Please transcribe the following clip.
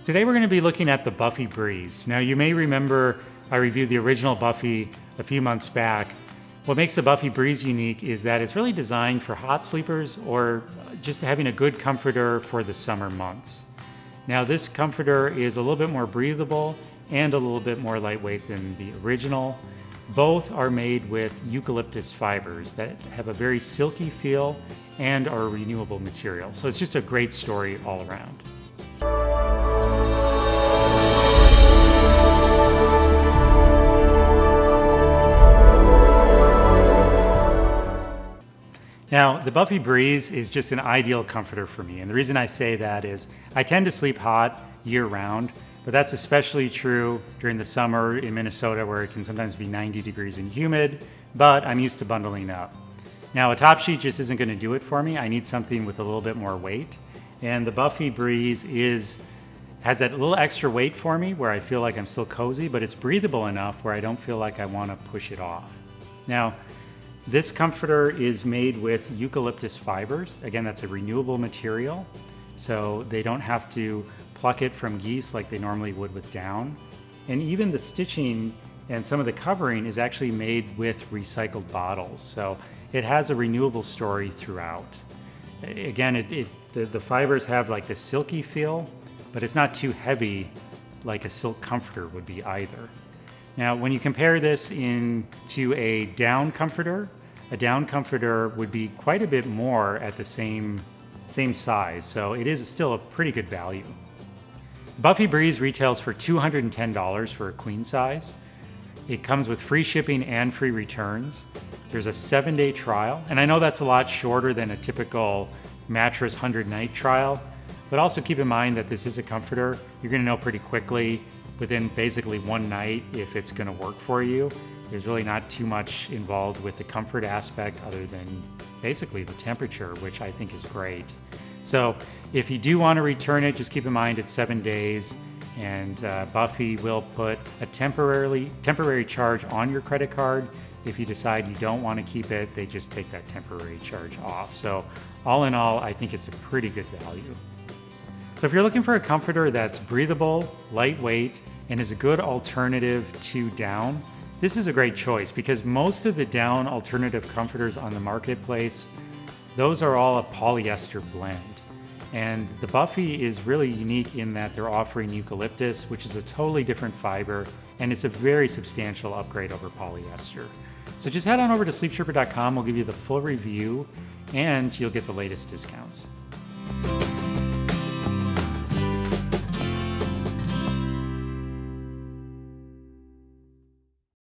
Today we're going to be looking at the Buffy Breeze. Now you may remember I reviewed the original Buffy a few months back. What makes the Buffy Breeze unique is that it's really designed for hot sleepers or just having a good comforter for the summer months. Now this comforter is a little bit more breathable and a little bit more lightweight than the original. Both are made with eucalyptus fibers that have a very silky feel and are a renewable material. So it's just a great story all around. Now, the Buffy Breeze is just an ideal comforter for me. And the reason I say that is I tend to sleep hot year-round, but that's especially true during the summer in Minnesota where it can sometimes be 90 degrees and humid, but I'm used to bundling up. Now, a top sheet just isn't going to do it for me. I need something with a little bit more weight. And the Buffy Breeze has that little extra weight for me where I feel like I'm still cozy, but it's breathable enough where I don't feel like I want to push it off. Now, this comforter is made with eucalyptus fibers. Again, that's a renewable material, so they don't have to pluck it from geese like they normally would with down. And even the stitching and some of the covering is actually made with recycled bottles, so it has a renewable story throughout. Again, the fibers have like this silky feel, but it's not too heavy like a silk comforter would be either. Now, when you compare this to a down comforter would be quite a bit more at the same size, so it is still a pretty good value. Buffy Breeze retails for $210 for a queen size. It comes with free shipping and free returns. There's a 7-day trial, and I know that's a lot shorter than a typical mattress 100-night trial, but also keep in mind that this is a comforter. You're going to know pretty quickly within basically one night if it's going to work for you. There's really not too much involved with the comfort aspect other than basically the temperature, which I think is great. So if you do want to return it, just keep in mind it's 7 days, and Buffy will put a temporary charge on your credit card. If you decide you don't want to keep it, they just take that temporary charge off. So all in all, I think it's a pretty good value. So if you're looking for a comforter that's breathable, lightweight, and is a good alternative to down, this is a great choice because most of the down alternative comforters on the marketplace, those are all a polyester blend. And the Buffy is really unique in that they're offering eucalyptus, which is a totally different fiber, and it's a very substantial upgrade over polyester. So just head on over to sleepsherpa.com, we'll give you the full review, and you'll get the latest discounts.